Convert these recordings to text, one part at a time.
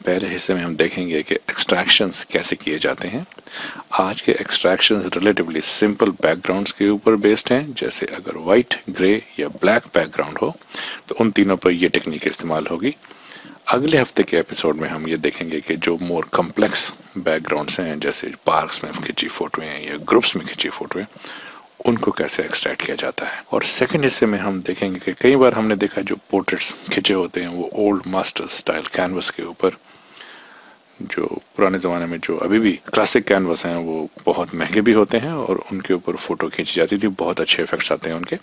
पहले हिस्से में हम देखेंगे कि एक्सट्रैक्शंस कैसे किए जाते हैं। आज के एक्सट्रैक्शंस रिलेटिवली सिंपल बैकग्राउंड्स के ऊपर बेस्ड हैं, जैसे अगर वाइट, ग्रे या ब्लैक बैकग्राउंड हो तो उन तीनों पर यह टेक्निक इस्तेमाल होगी। अगले हफ्ते के एपिसोड में हम ये देखेंगे कि जो मोर कॉम्प्लेक्स बैकग्राउंड्स हैं, जैसे पार्क्स में खिंची फोटोएं या ग्रुप्स में खिंची फोटोएं, उनको कैसे एक्सट्रैक्ट किया जाता है। और सेकंड हिस्से में हम देखेंगे कि कई बार हमने देखा जो पोर्ट्रेट्स खिंचे होते हैं वो ओल्ड मास्टर स्टाइल कैनवस के ऊपर, जो पुराने ज़माने में जो अभी भी क्लासिक कैनवस हैं वो बहुत महंगे भी होते हैं और उनके ऊपर फ़ोटो खींची जाती थी, बहुत अच्छे इफेक्ट्स आते हैं उनके।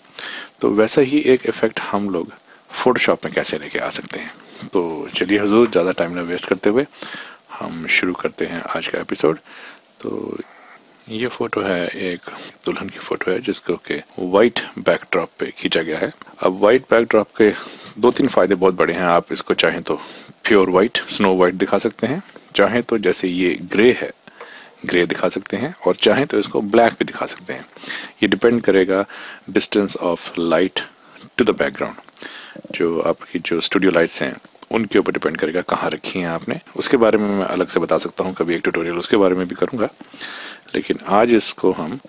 तो वैसा ही एक इफेक्ट हम लोग फोटोशॉप में कैसे लेके आ सकते हैं। तो चलिए हुजूर, ज़्यादा टाइम ना वेस्ट करते हुए हम शुरू करते हैं आज का एपिसोड। तो ये फोटो है, एक दुल्हन की फोटो है जिसको के वाइट बैकड्रॉप पे खींचा गया है। अब वाइट बैकड्रॉप के दो तीन फायदे बहुत बड़े हैं। आप इसको चाहें तो प्योर वाइट, स्नो वाइट दिखा सकते हैं, चाहें तो जैसे ये ग्रे है, ग्रे दिखा सकते हैं, और चाहें तो इसको ब्लैक भी दिखा सकते हैं। ये डिपेंड करेगा distance of light to the background. जो आपकी जो स्टूडियो लाइट्स हैं उनके ऊपर डिपेंड करेगा कहाँ रखी हैं आपने। उसके बारे में मैं अलग से बता सकता हूँ, कभी एक ट्यूटोरियल उसके बारे में भी करूंगा। लेकिन आज इसको हम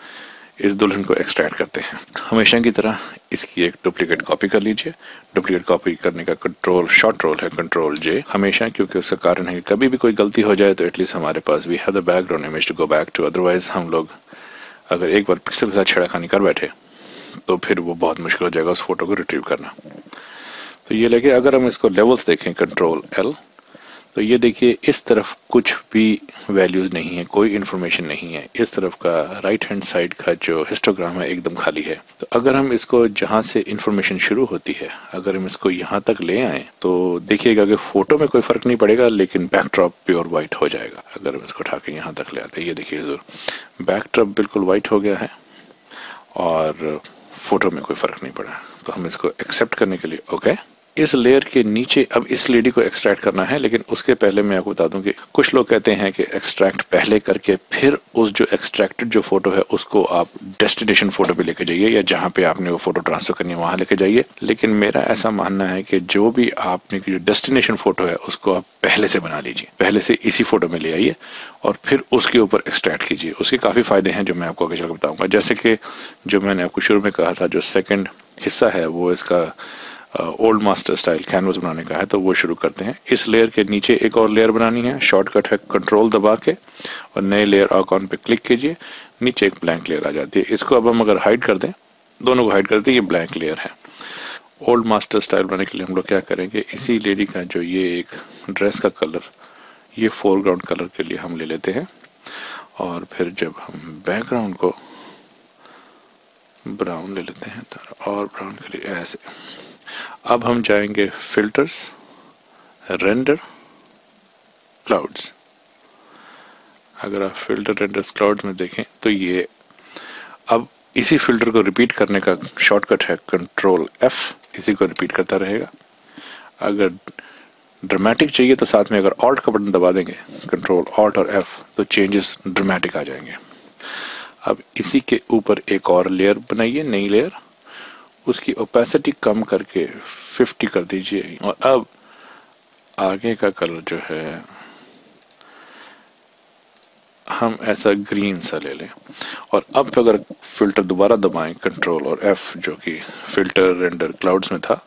इस दुल्हन को एक्सट्रैक्ट करते हैं। हमेशा की तरह इसकी एक डुप्लीकेट कॉपी कर लीजिए। डुप्लीकेट कॉपी करने का कंट्रोल शॉर्ट रोल है कंट्रोल जे हमेशा, क्योंकि उसका कारण है कि कभी भी कोई गलती हो जाए तो एटलीस्ट हमारे पास we have the background image to go back to. Otherwise हम लोग अगर एक बार पिक्सल के साथ छेड़खानी कर बैठे तो फिर वो बहुत मुश्किल हो जाएगा उस फोटो को रिट्रीव करना। तो ये लेके अगर हम इसको लेवल्स देखें, कंट्रोल एल, तो ये देखिए इस तरफ कुछ भी वैल्यूज नहीं है, कोई इन्फॉर्मेशन नहीं है। इस तरफ का राइट हैंड साइड का जो हिस्टोग्राम है एकदम खाली है। तो अगर हम इसको जहां से इन्फॉर्मेशन शुरू होती है, अगर हम इसको यहां तक ले आए तो देखिएगा कि फोटो में कोई फर्क नहीं पड़ेगा, लेकिन बैकड्रॉप प्योर व्हाइट हो जाएगा। अगर हम इसको उठा के यहां तक ले आते हैं, ये देखिए बैकड्रॉप बिल्कुल व्हाइट हो गया है और फोटो में कोई फर्क नहीं पड़ा। तो हम इसको एक्सेप्ट करने के लिए ओके। इस लेयर के नीचे अब इस लेडी को एक्सट्रैक्ट करना है, लेकिन उसके पहले मैं आपको बता दूं कि कुछ लोग कहते हैं कि एक्सट्रैक्ट पहले करके फिर उस जो एक्सट्रैक्टेड जो फोटो है उसको आप डेस्टिनेशन फोटो पे लेके जाइए, या जहां पे आपने वो फोटो ट्रांसफर करनी है वहां लेके जाइए। लेकिन मेरा ऐसा मानना है कि जो भी आपने की जो डेस्टिनेशन फोटो है उसको आप पहले से बना लीजिए, पहले से इसी फोटो में ले आइए और फिर उसके ऊपर एक्सट्रैक्ट कीजिए। उसके काफी फायदे हैं जो मैं आपको आगे चलकर बताऊंगा। जैसे कि जो मैंने आपको शुरू में कहा था, जो सेकेंड हिस्सा है वो इसका ओल्ड मास्टर स्टाइल कैनवस बनाने का है। तो वो शुरू करते हैं। इस लेयर के नीचे एक और लेयर बनानी है। शॉर्टकट है कंट्रोल दबा के और नए लेयर आइकॉन पे क्लिक कीजिए, नीचे एक ब्लैंक लेयर आ जाती है। इसको अब हम अगर हाइड कर दें, दोनों को हाइड कर दें, ये ब्लैंक लेयर है। ओल्ड मास्टर स्टाइल बनाने के लिए हम लोग क्या करेंगे, इसी लेडी का जो ये एक ड्रेस का कलर, ये फोरग्राउंड कलर के लिए हम ले लेते हैं। और फिर जब हम बैकग्राउंड को ब्राउन ले लेते हैं तो और ब्राउन के लिए ऐसे। अब हम जाएंगे फिल्टर्स, रेंडर, क्लाउड्स। अगर आप फिल्टर रेंडर्स क्लाउड्स में देखें तो ये अब इसी फिल्टर को रिपीट करने का शॉर्टकट है कंट्रोल एफ, इसी को रिपीट करता रहेगा। अगर ड्रामेटिक चाहिए तो साथ में अगर ऑल्ट का बटन दबा देंगे, कंट्रोल ऑल्ट और एफ, तो चेंजेस ड्रामेटिक आ जाएंगे। अब इसी के ऊपर एक और लेयर बनाइए, नई लेयर, उसकी ओपेसिटी कम करके 50 कर दीजिए। और अब आगे का कलर जो है हम ऐसा ग्रीन सा ले लें। और अब अगर फिल्टर दोबारा दबाएं, कंट्रोल और एफ, जो कि फिल्टर रेंडर क्लाउड्स में था,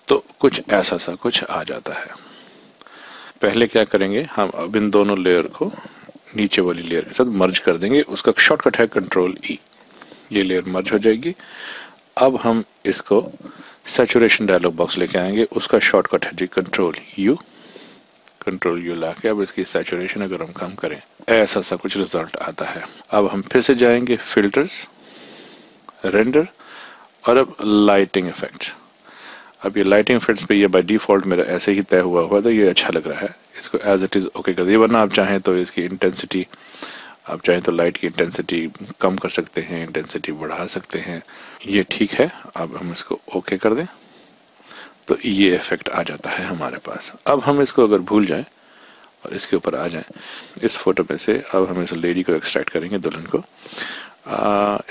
तो कुछ ऐसा सा कुछ आ जाता है। पहले क्या करेंगे, हम अब इन दोनों लेयर को नीचे वाली लेयर के साथ मर्ज कर देंगे। उसका शॉर्टकट है कंट्रोल ई, ये लेयर मर्ज हो जाएगी। अब हम इसको सैचुरेशन डायलॉग बॉक्स लेके आएंगे, उसका शॉर्टकट है जी कंट्रोल यू। कंट्रोल यू लाके अब इसकी सैचुरेशन अगर हम कम करें, ऐसा सा कुछ रिजल्ट आता है। अब हम फिर से जाएंगे फिल्टर्स, रेंडर और अब लाइटिंग इफेक्ट्स। अब ये लाइटिंग इफेक्ट्स पे ये बाय डिफॉल्ट मेरा ऐसे ही तय हुआ हुआ था, ये अच्छा लग रहा है। इसको एज इट इज ओके कर दिए, वरना आप चाहें तो इसकी इंटेंसिटी, आप चाहें तो लाइट की इंटेंसिटी कम कर सकते हैं, इंटेंसिटी बढ़ा सकते हैं। ये ठीक है। अब हम इसको ओके कर दें तो ये इफेक्ट आ जाता है हमारे पास। अब हम इसको अगर भूल जाएं और इसके ऊपर आ जाएं, इस फोटो में से अब हम इस लेडी को एक्सट्रैक्ट करेंगे, दुल्हन को।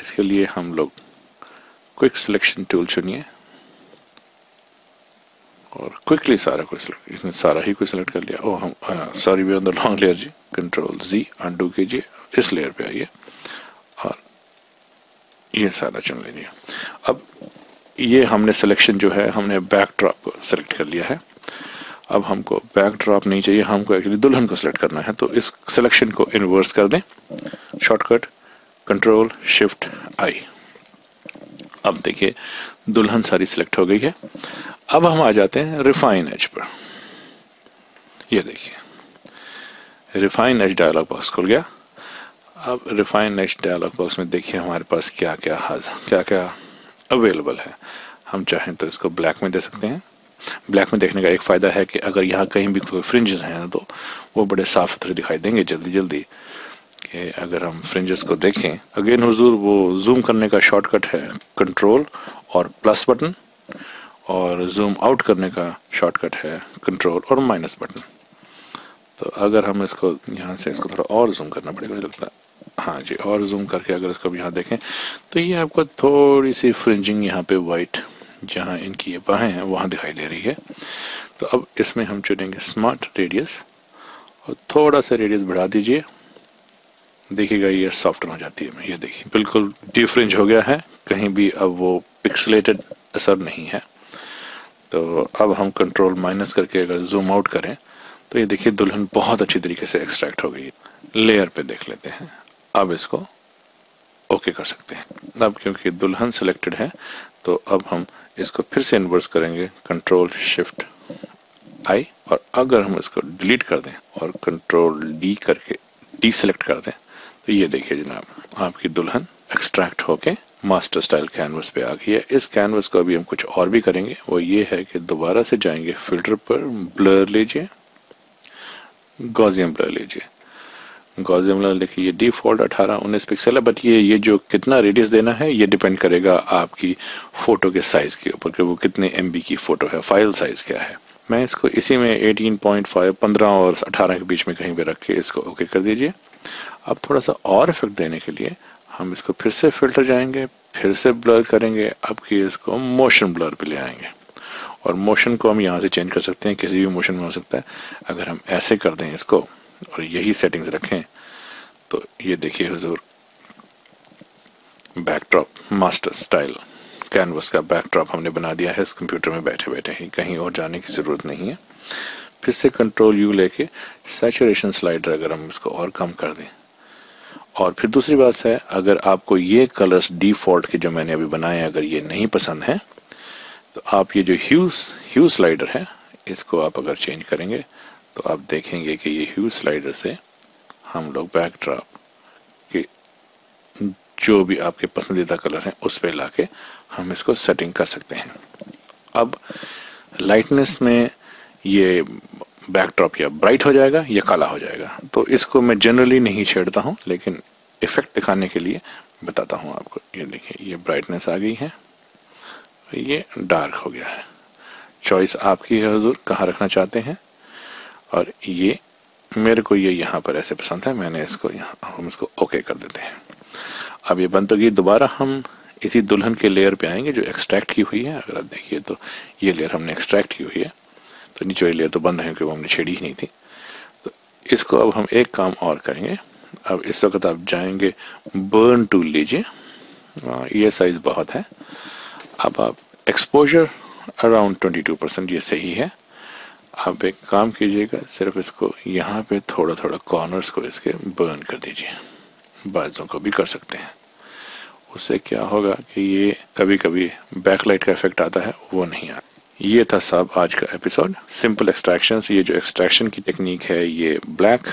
इसके लिए हम लोग क्विक सिलेक्शन टूल चुनिए और क्विकली सारा कुछ सिलेक्ट, इसने सारा ही कुछ सिलेक्ट कर लिया। Oh hmm sorry we on the long layer जी, कंट्रोल Z अनडू कीजिए, इस लेयर पे आइए और ये सारा चुन लीजिए। अब ये हमने सिलेक्शन जो है हमने बैकड्रॉप को सिलेक्ट कर लिया है। अब हमको बैकड्रॉप नहीं चाहिए, हमको एक्चुअली दुल्हन को सिलेक्ट करना है, तो इस सिलेक्शन को इन्वर्स कर दें, शॉर्टकट कंट्रोल शिफ्ट आई। अब देखिए दुल्हन सारी सिलेक्ट हो गई है। अब हम आ जाते हैं रिफाइन एज पर। ये देखिए रिफाइन एज डायलॉग बॉक्स खुल गया। अब रिफाइन एज डायलॉग बॉक्स में देखिए हमारे पास क्या क्या अवेलेबल है। हम चाहें तो इसको ब्लैक में दे सकते हैं। ब्लैक में देखने का एक फायदा है कि अगर यहाँ कहीं भी कोई फ्रिंजेस हैं तो वो बड़े साफ सुथरे दिखाई देंगे जल्दी जल्दी। कि अगर हम फ्रिंजेस को देखें अगेन हुजूर, वो जूम करने का शॉर्टकट है कंट्रोल और प्लस बटन, और जूम आउट करने का शॉर्टकट है कंट्रोल और माइनस बटन। तो अगर हम इसको यहाँ से इसको थोड़ा और जूम करना पड़ेगा मुझे लगता है, हाँ जी, और जूम करके अगर इसको यहाँ देखें तो ये आपको थोड़ी सी फ्रिंजिंग यहाँ पे वाइट जहाँ इनकी ये बाहें हैं वहाँ दिखाई दे रही है। तो अब इसमें हम चुनेंगे स्मार्ट रेडियस और थोड़ा सा रेडियस बढ़ा दीजिए, देखिएगा ये सॉफ्टन हो जाती है। ये देखिए बिल्कुल डिफ्रिंज हो गया है, कहीं भी अब वो पिक्सलेटेड असर नहीं है। तो अब हम कंट्रोल माइनस करके अगर जूम आउट करें तो ये देखिए दुल्हन बहुत अच्छी तरीके से एक्सट्रैक्ट हो गई। लेयर पे देख लेते हैं, अब इसको ओके कर सकते हैं। अब क्योंकि दुल्हन सिलेक्टेड है तो अब हम इसको फिर से इन्वर्स करेंगे, कंट्रोल शिफ्ट आई, और अगर हम इसको डिलीट कर दें और कंट्रोल डी करके डी सिलेक्ट कर दें तो ये देखिए जनाब आपकी दुल्हन एक्सट्रैक्ट होके मास्टर स्टाइल कैनवस पे आ गई है। इस कैनवस को अभी हम कुछ और भी करेंगे, वो ये है कि दोबारा से जाएंगे फिल्टर पर, ब्लर लीजिए, गॉसियन ब्लर लीजिए। गॉसियन ब्लर देखिए ये डिफॉल्ट 18-19 पिक्सल है, बट ये जो कितना रेडियस देना है ये डिपेंड करेगा आपकी फोटो के साइज के ऊपर कि वो कितने MB की फोटो है, फाइल साइज क्या है। मैं इसको इसी में 18.5 15 और 18 के बीच में कहीं भी रख के इसको ओके कर दीजिए। अब थोड़ा सा और इफेक्ट देने के लिए हम इसको फिर से फिल्टर जाएंगे, फिर से ब्लर करेंगे, अब की इसको मोशन ब्लर पे ले आएंगे, और मोशन को हम यहाँ से चेंज कर सकते हैं, किसी भी मोशन में हो सकता है। अगर हम ऐसे कर दें इसको और यही सेटिंग्स रखें तो ये देखिए हुजूर बैकड्रॉप मास्टर स्टाइल कैनवस का बैकड्रॉप हमने बना दिया है इस कंप्यूटर में बैठे बैठे ही, कहीं और जाने की जरूरत नहीं है। फिर से कंट्रोल U लेके सैचुरेशन स्लाइडर अगर हम इसको और कम कर दें, और फिर दूसरी बात है अगर आपको ये कलर्स डिफॉल्ट के जो मैंने अभी बनाए अगर ये नहीं पसंद है तो आप ये जो ह्यू स्लाइडर है इसको आप अगर चेंज करेंगे तो आप देखेंगे कि ये ह्यू स्लाइडर से हम लोग बैकड्रॉप के जो भी आपके पसंदीदा कलर हैं उस पे लाके हम इसको सेटिंग कर सकते हैं। अब लाइटनेस में ये बैकड्रॉप या ब्राइट हो जाएगा या काला हो जाएगा, तो इसको मैं जनरली नहीं छेड़ता हूं, लेकिन इफेक्ट दिखाने के लिए बताता हूं आपको। ये देखिए ये ब्राइटनेस आ गई है, ये डार्क हो गया है। चॉइस आपकी है हुजूर, कहाँ रखना चाहते हैं। और ये मेरे को ये यहाँ पर ऐसे पसंद है, मैंने इसको यहाँ हम इसको ओके कर देते हैं। अब ये बंद होगी। दोबारा हम इसी दुल्हन के लेयर पे आएंगे जो एक्सट्रैक्ट की हुई है। अगर आप देखिए तो ये लेयर हमने एक्सट्रैक्ट की हुई है, तो नीचे वाली लेयर तो बंद है क्योंकि वो हमने छेड़ी ही नहीं थी। तो इसको अब हम एक काम और करेंगे। अब इस वक्त आप जाएंगे बर्न टूल लीजिए, ये साइज बहुत है। अब आप एक्सपोजर अराउंड 22% ये सही है। आप एक काम कीजिएगा, सिर्फ इसको यहाँ पे थोड़ा थोड़ा कॉर्नर्स को इसके बर्न कर दीजिए, बाजों को भी कर सकते हैं। उससे क्या होगा कि ये कभी कभी बैकलाइट का इफेक्ट आता है वो नहीं आता। ये था साहब आज का एपिसोड सिंपल एक्सट्रैक्शंस। ये जो एक्सट्रैक्शन की टेक्निक है ये ब्लैक